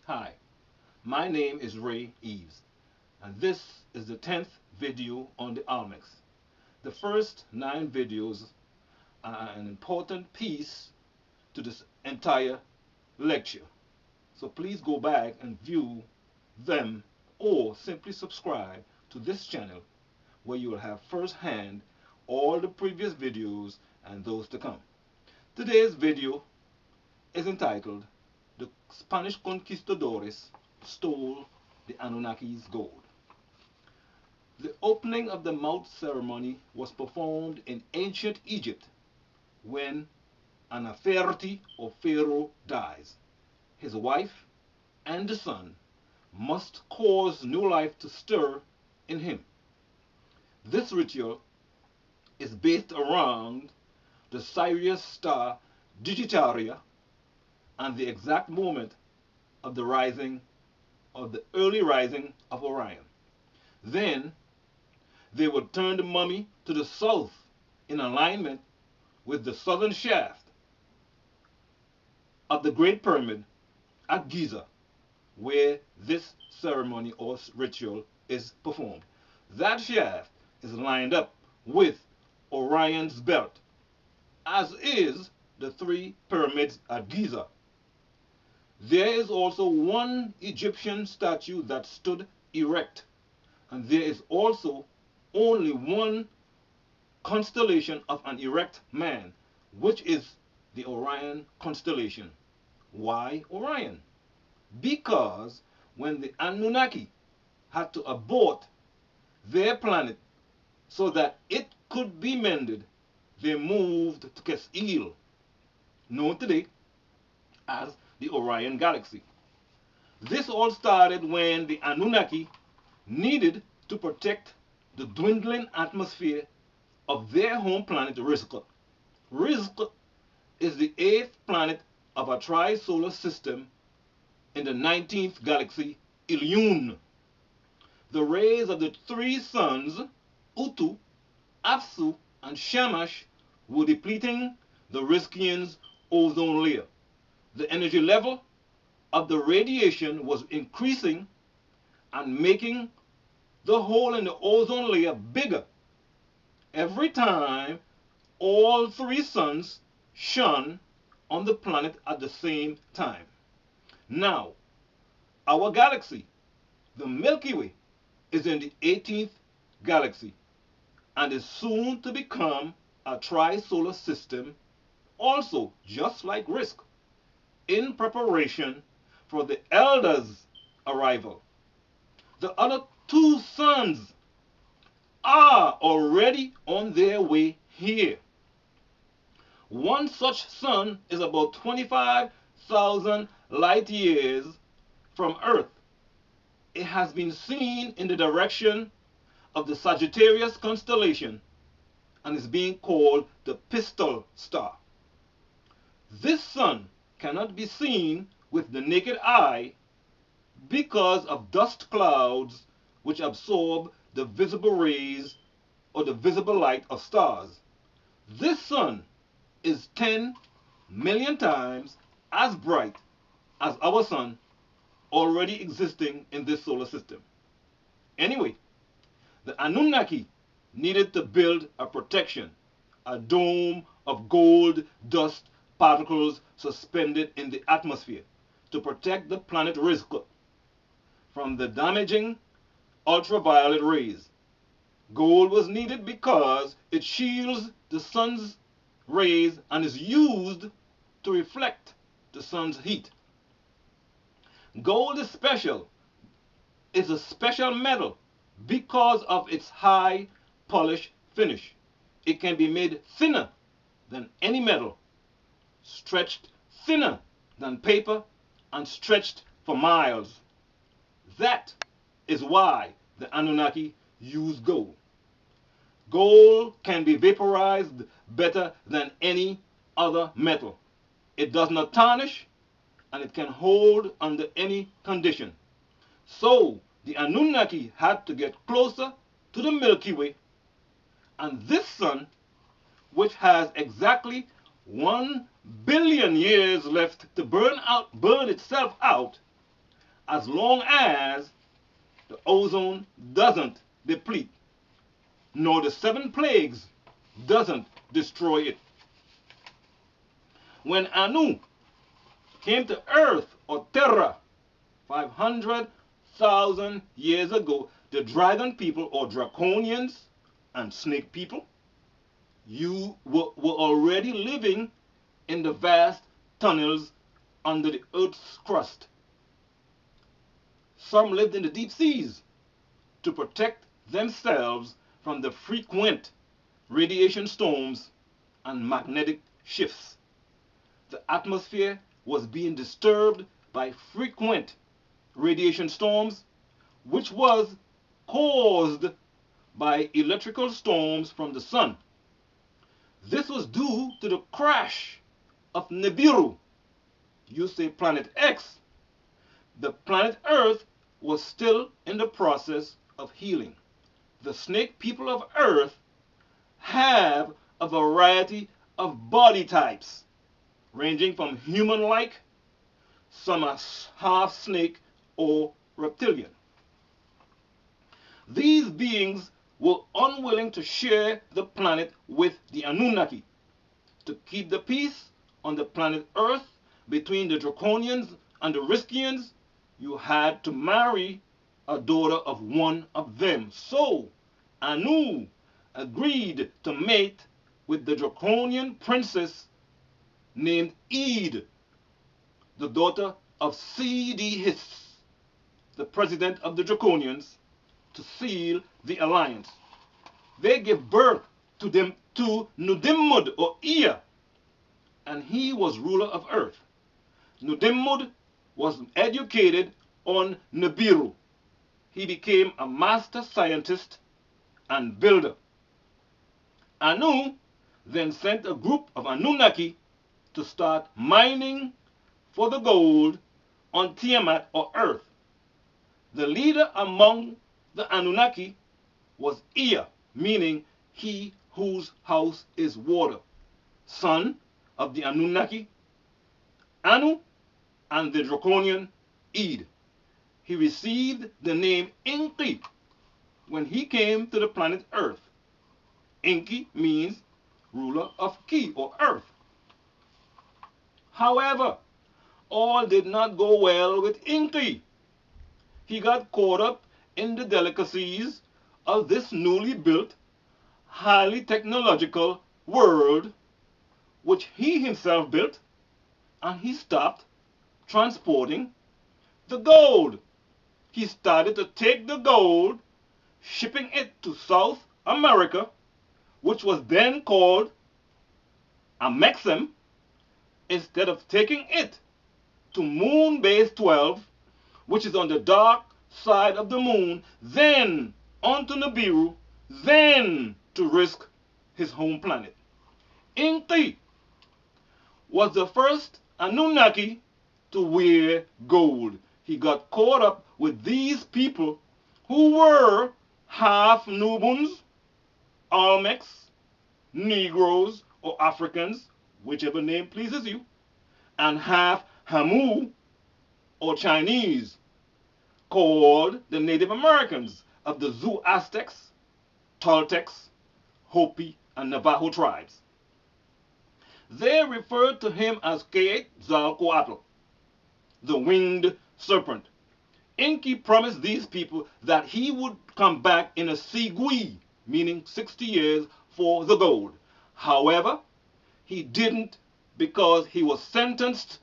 Hi, my name is Rizq, and this is the 10th video on the Almex. The first 9 videos are an important piece to this entire lecture. So please go back and view them or simply subscribe to this channel where you will have first-hand all the previous videos and those to come. Today's video is entitled "The Spanish Conquistadores Stole the Anunnaki's Gold." The opening of the mouth ceremony was performed in ancient Egypt when an Nefertiti or pharaoh dies. His wife and the son must cause new life to stir in him. This ritual is based around the Sirius star Digitaria and the exact moment of the early rising of Orion. Then they would turn the mummy to the south in alignment with the southern shaft of the Great Pyramid at Giza, where this ceremony or ritual is performed. That shaft is lined up with Orion's belt, as is the 3 pyramids at Giza. There is also one Egyptian statue that stood erect, and there is also only one constellation of an erect man, which is the Orion constellation. Why Orion? Because when the Anunnaki had to abort their planet so that it could be mended, they moved to Kes'il, known today as the Orion Galaxy. This all started when the Anunnaki needed to protect the dwindling atmosphere of their home planet Rizq. Rizq is the 8th planet of a tri-solar system in the 19th galaxy, Illyuwn. The rays of the 3 suns, Utu, Apsu, and Shamash, were depleting the Rizqians' ozone layer. The energy level of the radiation was increasing and making the hole in the ozone layer bigger every time all 3 suns shone on the planet at the same time. Now, our galaxy, the Milky Way, is in the 18th galaxy and is soon to become a tri-solar system also, just like Rizq, in preparation for the Elders' arrival. The other 2 suns are already on their way here. One such sun is about 25,000 light years from Earth. It has been seen in the direction of the Sagittarius constellation and is being called the Pistol Star. This sun cannot be seen with the naked eye because of dust clouds which absorb the visible rays or the visible light of stars. This sun is 10 million times as bright as our sun already existing in this solar system. Anyway, the Anunnaki needed to build a protection, a dome of gold dust particles suspended in the atmosphere to protect the planet Rizq from the damaging ultraviolet rays. Gold was needed because it shields the sun's rays and is used to reflect the sun's heat. Gold is special. It's a special metal because of its high polish finish. It can be made thinner than any metal, stretched thinner than paper, and stretched for miles. That is why the Anunnaki use gold. Gold can be vaporized better than any other metal. It does not tarnish, and it can hold under any condition. So the Anunnaki had to get closer to the Milky Way, and this sun, which has exactly 1 billion years left to burn itself out, as long as the ozone doesn't deplete, nor the 7 plagues doesn't destroy it. When Anu came to Earth, or Terra, 500,000 years ago, the dragon people, or draconians, and snake people, you were already living in the vast tunnels under the Earth's crust. Some lived in the deep seas to protect themselves from the frequent radiation storms and magnetic shifts. The atmosphere was being disturbed by frequent radiation storms, which was caused by electrical storms from the sun. This was due to the crash of Nibiru, you say planet X. The planet Earth was still in the process of healing. The snake people of Earth have a variety of body types, ranging from human-like, some are half snake or reptilian. These beings were unwilling to share the planet with the Anunaki. To keep the peace on the planet Earth between the Draconians and the Rizqians, you had to marry a daughter of one of them. So Anu agreed to mate with the Draconian princess named Eid, the daughter of A.D.was, the president of the Draconians, to seal the alliance. They gave birth to Nudimmud, or Ea, and he was ruler of Earth. Nudimmud was educated on Nibiru. He became a master scientist and builder. Anu then sent a group of Anunnaki to start mining for the gold on Tiamat, or Earth. The leader among the Anunnaki was Ea, meaning he whose house is water, son of the Anunnaki, Anu, and the Draconian Eid. He received the name Enki when he came to the planet Earth. Enki means ruler of Ki, or Earth. However, all did not go well with Enki. He got caught up in the delicacies of this newly built, highly technological world, which he himself built, and he stopped transporting the gold. He started to take the gold, shipping it to South America, which was then called Amexem, instead of taking it to Moon Base 12, which is on the dark side of the moon, then onto Nibiru, then to Rizq, his home planet. Enki was the first Anunnaki to wear gold. He got caught up with these people who were half Nubians, Olmecs, Negroes, or Africans, whichever name pleases you, and half Hamu, or Chinese, called the Native Americans of the Zu Aztecs, Toltecs, Hopi, and Navajo tribes. They referred to him as Quetzalcoatl, the winged serpent. Enki promised these people that he would come back in a Sigui, meaning 60 years, for the gold. However, he didn't, because he was sentenced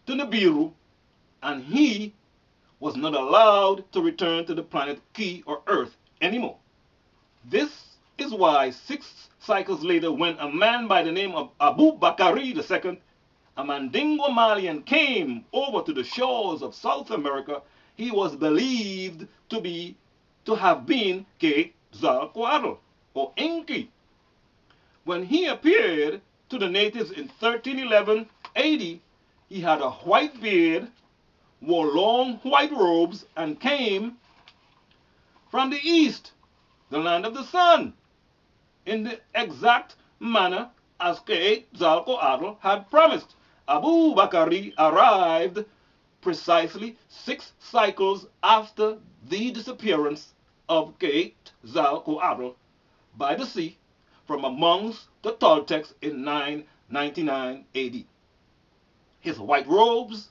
to Nibiru, and he was not allowed to return to the planet Ki, or Earth, anymore. This is why 6 cycles later, when a man by the name of Abu Bakari II, a Mandingo Malian, came over to the shores of South America, he was believed to have been Quetzalcoatl, or Enki. When he appeared to the natives in 1311 AD, he had a white beard, wore long white robes, and came from the east, the land of the sun, in the exact manner as Quetzalcoatl had promised. Abu Bakari arrived precisely 6 cycles after the disappearance of Quetzalcoatl by the sea from amongst the Toltecs in 999 AD. His white robes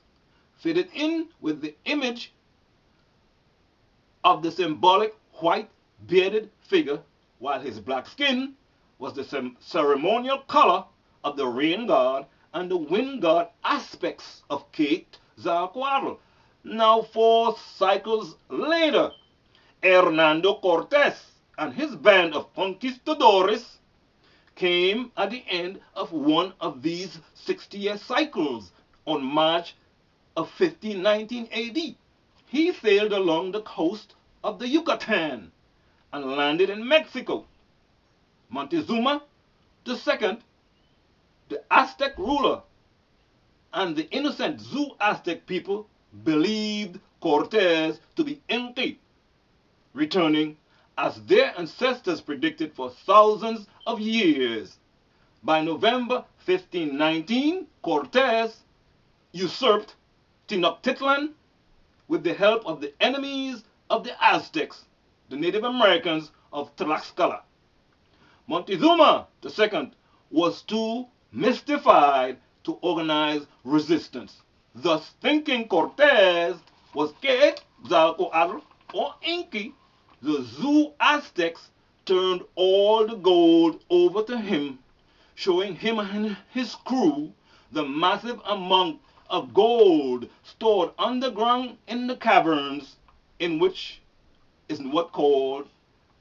fitted in with the image of the symbolic white bearded figure, while his black skin was the ceremonial color of the rain god and the wind god aspects of Quetzalcoatl. Now 4 cycles later, Hernando Cortes and his band of conquistadores came at the end of one of these 60-year cycles on March of 1519 AD. He sailed along the coast of the Yucatan and landed in Mexico. Montezuma II, the Aztec ruler, and the innocent Zu Aztec people believed Cortez to be Inca, returning as their ancestors predicted for thousands of years. By November 1519, Cortez usurped Tenochtitlan with the help of the enemies of the Aztecs, the Native Americans of Tlaxcala. Montezuma II was too mystified to organize resistance, thus thinking Cortez was Quetzalcoatl or Inca. The Zu Aztecs turned all the gold over to him, showing him and his crew the massive amount of gold stored underground in the caverns in which is what called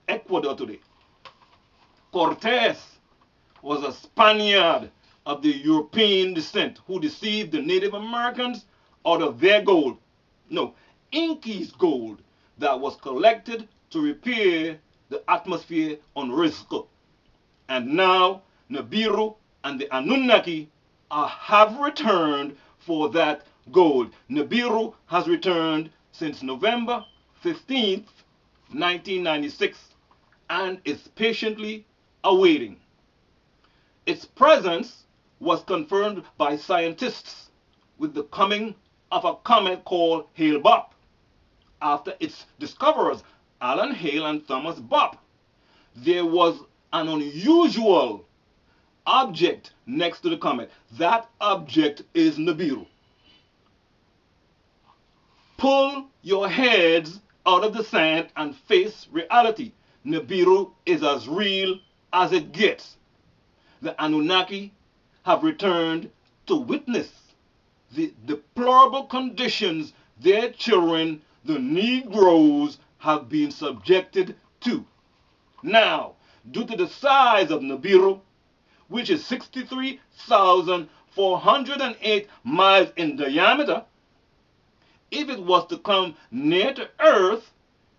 Ecuador today. Cortez was a Spaniard of the European descent who deceived the Native Americans out of their gold. No, Inca's gold that was collected to repair the atmosphere on Rizq. And now Nibiru and the Anunaki have returned for that gold. Nibiru has returned since November 15th, 1996 and is patiently awaiting. Its presence was confirmed by scientists with the coming of a comet called Hale-Bopp after its discoverers Alan Hale and Thomas Bopp. There was an unusual object next to the comet. That object is Nibiru. Pull your heads out of the sand and face reality. Nibiru is as real as it gets. The Anunnaki have returned to witness the deplorable conditions their children, the Negroes, have been subjected to. Now, due to the size of Nibiru, which is 63,408 miles in diameter, if it was to come near to Earth,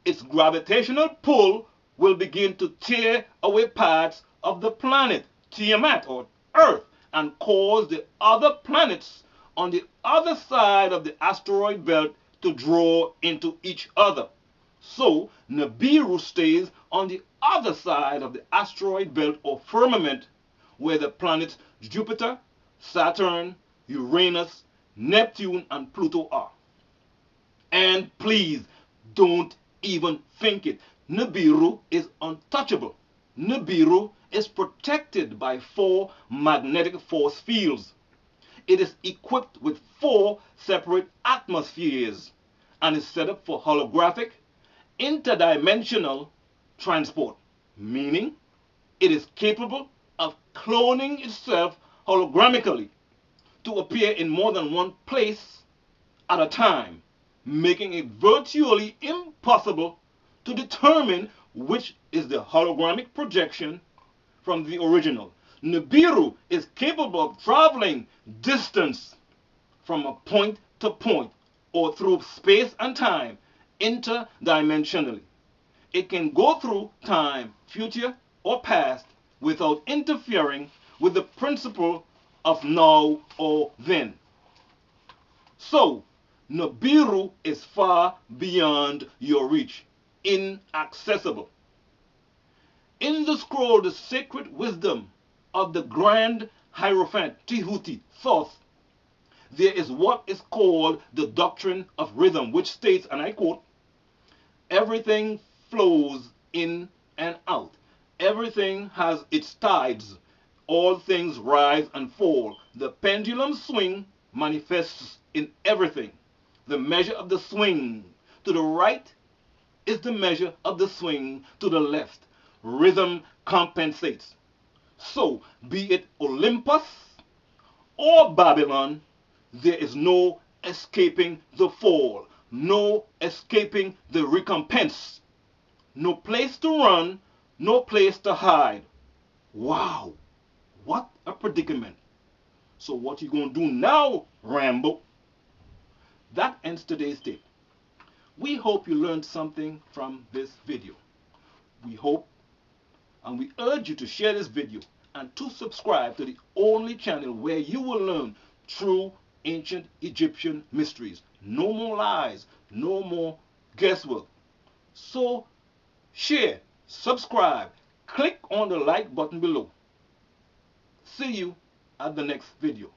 its gravitational pull will begin to tear away parts of the planet Tiamat or Earth and cause the other planets on the other side of the asteroid belt to draw into each other. So Nibiru stays on the other side of the asteroid belt or firmament where the planets Jupiter, Saturn, Uranus, Neptune, and Pluto are. And please don't even think it. Nibiru is untouchable. Nibiru is protected by 4 magnetic force fields. It is equipped with 4 separate atmospheres and is set up for holographic, interdimensional transport, meaning it is capable of cloning itself holographically to appear in more than one place at a time, making it virtually impossible to determine which is the holographic projection from the original. Nibiru is capable of traveling distance from a point to point or through space and time interdimensionally. It can go through time, future or past, without interfering with the principle of now or then. So, Nibiru is far beyond your reach, inaccessible. In the scroll, the sacred wisdom of the grand Hierophant Tehuti, Thoth, there is what is called the doctrine of rhythm, which states, and I quote, everything flows in and out. Everything has its tides. All things rise and fall. The pendulum swing manifests in everything. The measure of the swing to the right is the measure of the swing to the left. Rhythm compensates. So, be it Olympus or Babylon, there is no escaping the fall, no escaping the recompense, no place to run, no place to hide. Wow, what a predicament. So what you gonna do now, Rambo? That ends today's tape. We hope you learned something from this video. We hope and we urge you to share this video and to subscribe to the only channel where you will learn true ancient Egyptian mysteries. No more lies, no more guesswork. So share, subscribe, click on the like button below. See you at the next video.